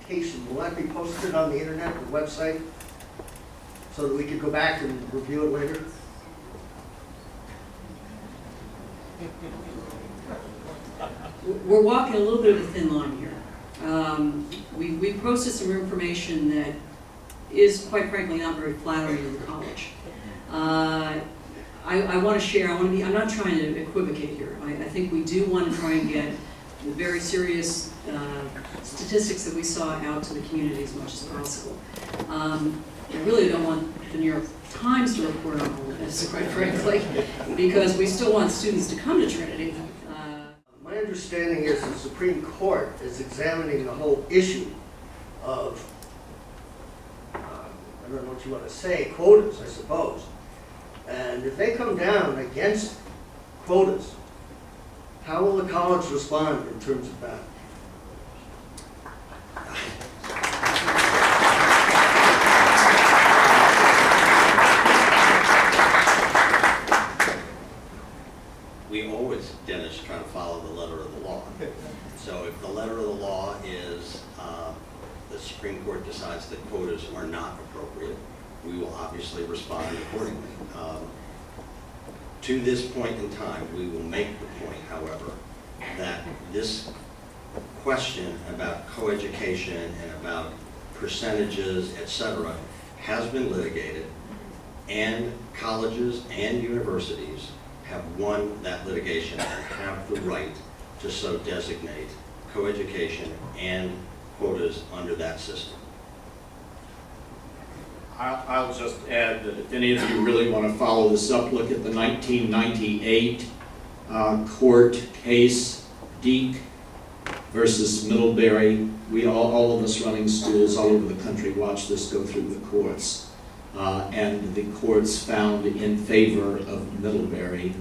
application, will that be posted on the internet, the website, so that we could go back and review it later? We're walking a little bit of a thin line here. We posted some information that is, quite frankly, not very flattering to the college. I want to share, I'm not trying to equivocate here. I think we do want to try and get the very serious statistics that we saw out to the community as much as possible. I really don't want the New York Times to report on all of this, quite frankly, because we still want students to come to Trinity. My understanding is the Supreme Court is examining the whole issue of, I don't know what you want to say, quotas, I suppose. And if they come down against quotas, how will the college respond in terms of that? We always, Dennis, try to follow the letter of the law. So if the letter of the law is the Supreme Court decides that quotas are not appropriate, we will obviously respond accordingly. To this point in time, we will make the point, however, that this question about coeducation and about percentages, etc., has been litigated, and colleges and universities have won that litigation and have the right to so designate coeducation and quotas under that system. I'll just add that if any of you really want to follow this up, look at the 1998 court case, Deek versus Middlebury. We all of us running schools all over the country watched this go through the courts. And the courts found in favor of Middlebury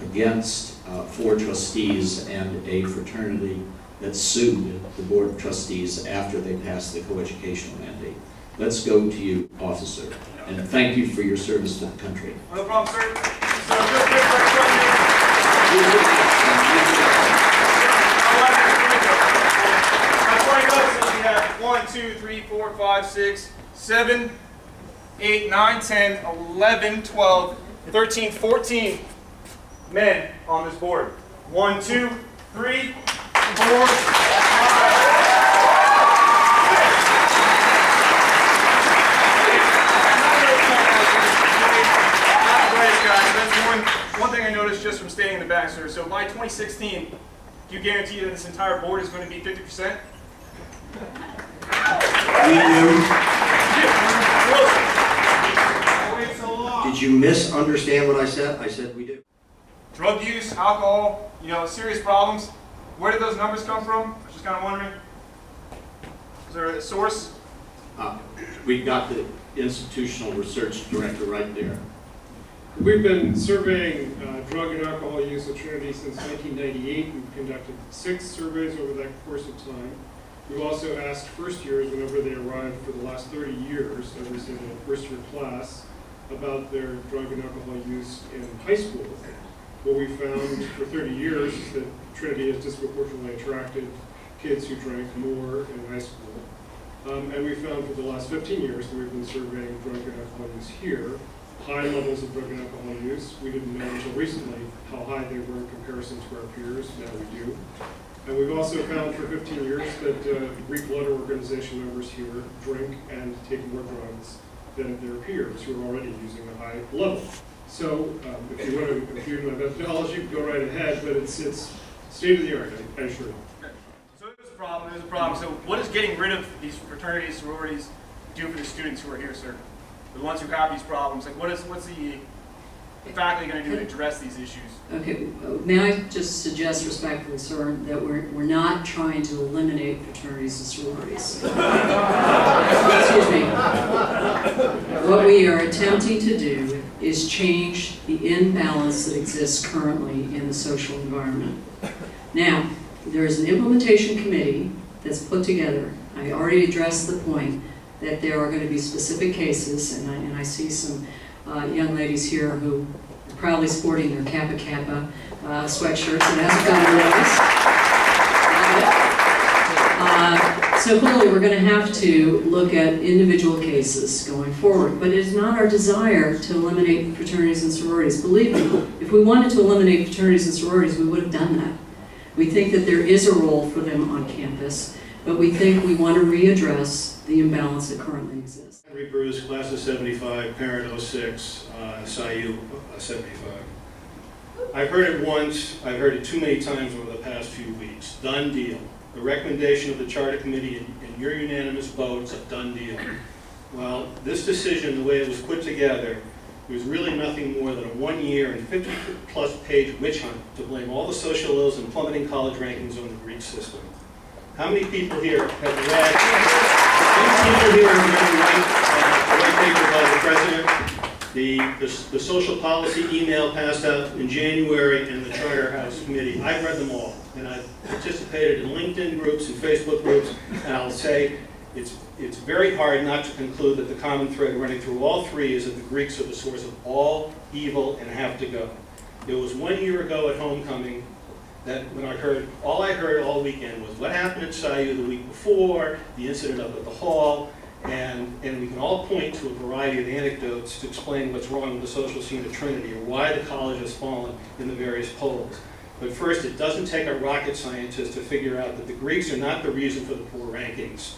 against 4 trustees and a fraternity that sued the Board of Trustees after they passed the coeducational mandate. Let's go to you, officer, and thank you for your service to the country. No problem, sir. So just quick question. That's why we have 1, 2, 3, 4, 5, 6, 7, 8, 9, 10, 11, 12, 13, 14 men on this board. 1, 2, 3, 4, 5. One thing I noticed just from staying in the back, sir. So by 2016, do you guarantee that this entire board is going to be 50%? We do. Did you misunderstand what I said? I said we do. Drug use, alcohol, serious problems. Where did those numbers come from? I was just kind of wondering. Is there a source? We've got the institutional research director right there. We've been surveying drug and alcohol use at Trinity since 1998. We've conducted 6 surveys over that course of time. We've also asked first years, whenever they arrived for the last 30 years, every single first year class, about their drug and alcohol use in high school. What we found for 30 years is that Trinity has disproportionately attracted kids who drank more in high school. And we found for the last 15 years that we've been surveying drug and alcohol use here, high levels of drug and alcohol use. We didn't know until recently how high they were in comparison to our peers. Now we do. And we've also found for 15 years that Greek letter organization members here drink and take more drugs than their peers who are already using a high level. So if you want to compute my methodology, go right ahead, but it's state of the art, I assure you. So there's a problem. There's a problem. So what does getting rid of these fraternities, sororities do for the students who are here, sir? The ones who have these problems. Like, what's the faculty going to do to address these issues? Okay, may I just suggest respectfully, sir, that we're not trying to eliminate fraternities and sororities. Excuse me. What we are attempting to do is change the imbalance that exists currently in the social environment. Now, there is an implementation committee that's put together. I already addressed the point that there are going to be specific cases, and I see some young ladies here who are proudly sporting their Kappa Kappa sweatshirts, and hasn't gone So clearly, we're going to have to look at individual cases going forward, but it is not our desire to eliminate fraternities and sororities. Believe me, if we wanted to eliminate fraternities and sororities, we would have done that. We think that there is a role for them on campus, but we think we want to readdress the imbalance that currently exists. Henry Bruce, class of 75, parent 06, SIU 75. I've heard it once, I've heard it too many times over the past few weeks. Done deal. The recommendation of the Charter Committee and your unanimous vote is a done deal. Well, this decision, the way it was put together, was really nothing more than a 1 year and 50-plus page witch hunt to blame all the social ills and plummeting college rankings on the Greek system. How many people here have read, the white paper by the President, the social policy email passed out in January, and the Charter House Committee? I've read them all, and I've participated in LinkedIn groups and Facebook groups, and I'll say it's very hard not to conclude that the common thread running through all three is that the Greeks are the source of all evil and have to go. It was 1 year ago at homecoming that when all I heard all weekend was what happened at SIU the week before, the incident up at the hall, and we can all point to a variety of anecdotes to explain what's wrong with the social scene at Trinity or why the college has fallen in the various polls. But first, it doesn't take a rocket scientist to figure out that the Greeks are not the reason for the poor rankings.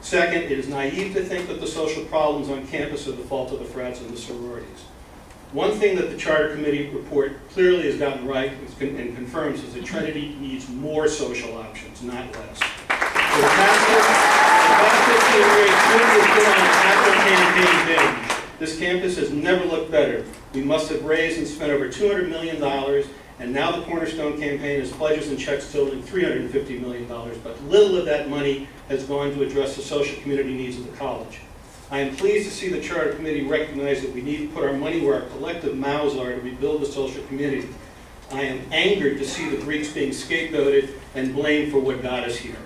Second, it is naive to think that the social problems on campus are the fault of the frats and the sororities. One thing that the Charter Committee report clearly has gotten right and confirms is that Trinity needs more social options, not less. For the past 15 years, Trinity has been on an active campaign binge. This campus has never looked better. We must have raised and spent over $200 million, and now the Cornerstone campaign has pledges and checks totaling $350 million, but little of that money has gone to address the social community needs of the college. I am pleased to see the Charter Committee recognize that we need to put our money where our collective mouths are to rebuild the social community. I am angered to see the Greeks being scapegoated and blamed for what got us here.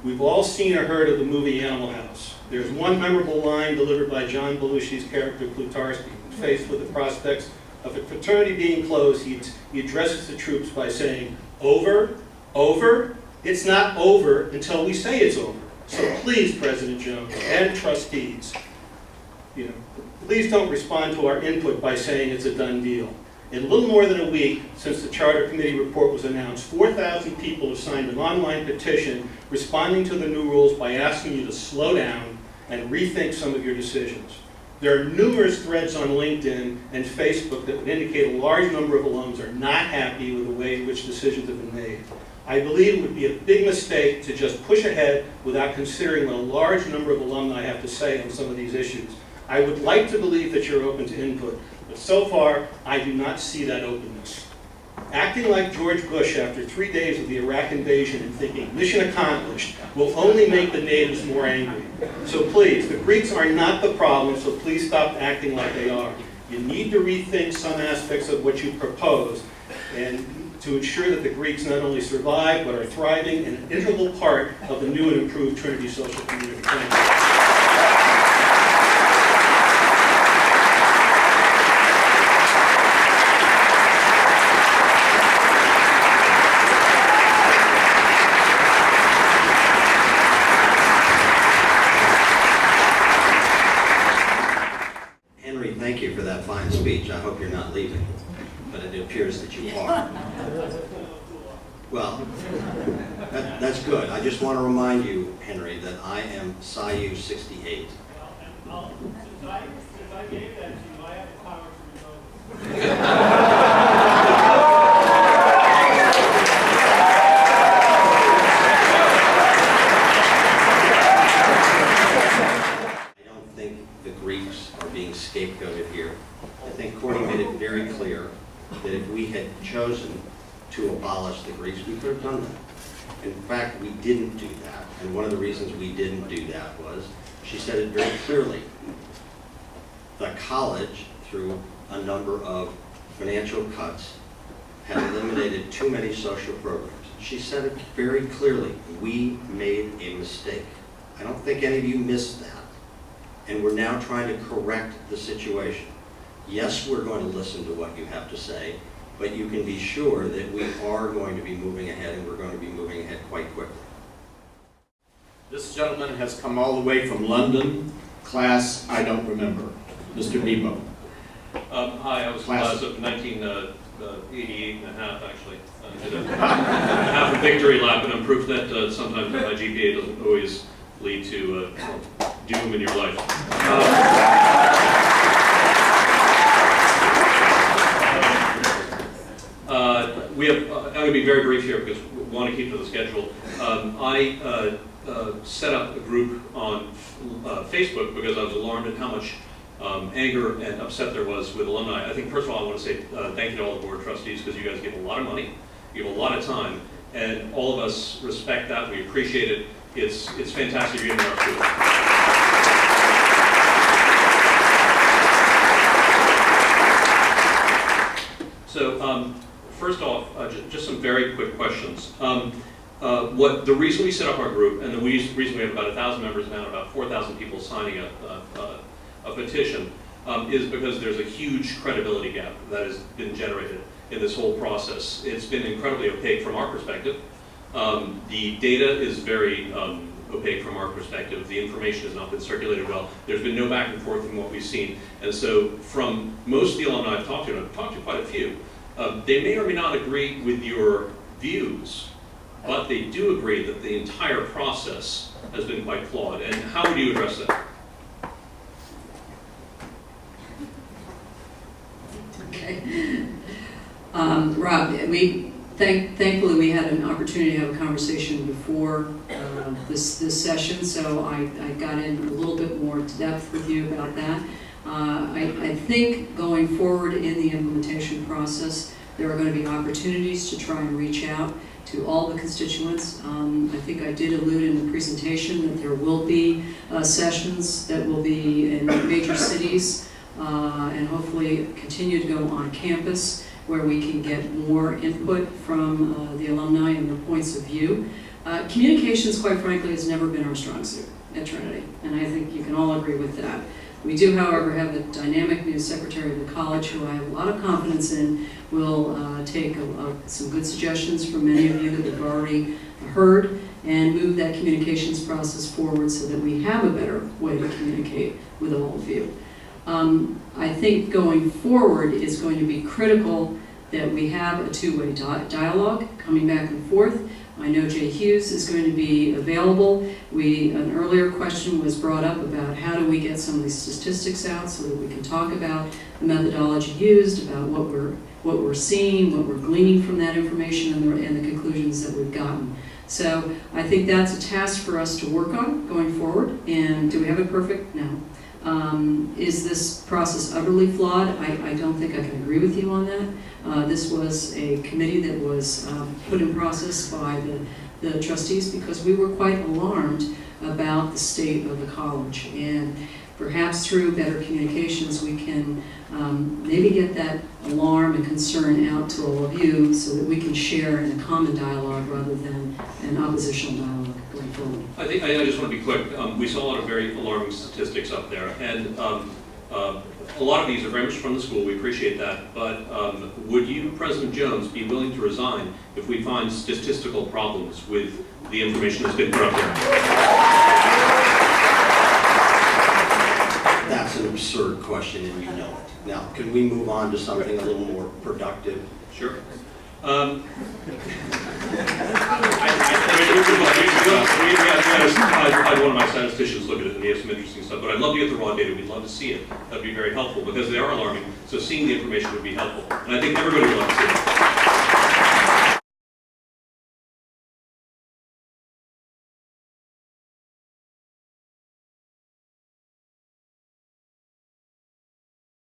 We've all seen or heard of the movie Animal House. There's one memorable line delivered by John Belushi's character Plutarski. Faced with the prospects of a fraternity being closed, he addresses the troops by saying, "Over, over, it's not over until we say it's over. So please, President Jones and trustees, please don't respond to our input by saying it's a done deal." In a little more than a week since the Charter Committee report was announced, 4,000 people have signed an online petition responding to the new rules by asking you to slow down and rethink some of your decisions. There are numerous threads on LinkedIn and Facebook that would indicate a large number of alums are not happy with the way in which decisions have been made. I believe it would be a big mistake to just push ahead without considering what a large number of alumni have to say on some of these issues. I would like to believe that you're open to input, but so far, I do not see that openness. Acting like George Bush after 3 days of the Iraq invasion and thinking, mission accomplished, will only make the natives more angry. So please, the Greeks are not the problem, so please stop acting like they are. You need to rethink some aspects of what you propose, and to ensure that the Greeks not only survive, but are thriving and an integral part of the new and improved Trinity social community. Thank you. Henry, thank you for that fine speech. I hope you're not leaving, but it appears that you are. Well, that's good. I just want to remind you, Henry, that I am SIU 68. Since I gave that to you, I have the power to revoke. Scapegoated here. I think Courtney made it very clear that if we had chosen to abolish the Greeks, we could have done that. In fact, we didn't do that, and one of the reasons we didn't do that was, she said it very clearly, the college, through a number of financial cuts, had eliminated too many social programs. She said it very clearly, we made a mistake. I don't think any of you missed that. And we're now trying to correct the situation. Yes, we're going to listen to what you have to say, but you can be sure that we are going to be moving ahead, and we're going to be moving ahead quite quickly. This gentleman has come all the way from London. Class, I don't remember. Mr. Nebo. Hi, I was Class. class of 1988 and a half, actually. Did a half a victory lap, and I'm proof that sometimes my GPA doesn't always lead to doom in your life. I'm going to be very brief here because we want to keep to the schedule. I set up a group on Facebook because I was alarmed at how much anger and upset there was with alumni. I think, first of all, I want to say thank you to all the board of trustees because you guys give a lot of money, you give a lot of time, and all of us respect that. We appreciate it. It's fantastic you're giving our school. So, first off, just some very quick questions. The reason we set up our group, and the reason we have about 1,000 members now, and about 4,000 people signing a petition, is because there's a huge credibility gap that has been generated in this whole process. It's been incredibly opaque from our perspective. The data is very opaque from our perspective. The information has not been circulated well. There's been no back and forth in what we've seen. And so from most of the alumni I've talked to, and I've talked to quite a few, they may or may not agree with your views, but they do agree that the entire process has been quite flawed. And how would you address that? Okay. Rob, thankfully we had an opportunity to have a conversation before this session, so I got in a little bit more depth with you about that. I think going forward in the implementation process, there are going to be opportunities to try and reach out to all the constituents. I think I did allude in the presentation that there will be sessions that will be in major cities and hopefully continue to go on campus where we can get more input from the alumni and their points of view. Communications, quite frankly, has never been our strong suit at Trinity, and I think you can all agree with that. We do, however, have a dynamic new secretary of the college who I have a lot of confidence in will take some good suggestions from many of you that we've already heard and move that communications process forward so that we have a better way to communicate with all of you. I think going forward is going to be critical that we have a two-way dialogue coming back and forth. I know Jay Hughes is going to be available. An earlier question was brought up about how do we get some of these statistics out so that we can talk about the methodology used, about what we're seeing, what we're gleaning from that information, and the conclusions that we've gotten. So I think that's a task for us to work on going forward. And do we have it perfect? No. Is this process utterly flawed? I don't think I can agree with you on that. This was a committee that was put in process by the trustees because we were quite alarmed about the state of the college. And perhaps through better communications we can maybe get that alarm and concern out to all of you so that we can share in a common dialogue rather than an oppositional dialogue going forward. I just want to be quick. We saw a lot of very alarming statistics up there, and a lot of these are very much from the school. We appreciate that. But would you, President Jones, be willing to resign if we find statistical problems with the information that's been put up there? That's an absurd question, and you know it. Now, can we move on to something a little more productive? Sure. I had one of my statisticians look at it, and he has some interesting stuff, but I'd love to get the raw data. We'd love to see it. That'd be very helpful, because they are alarming, so seeing the information would be helpful. And I think everybody would love to see it.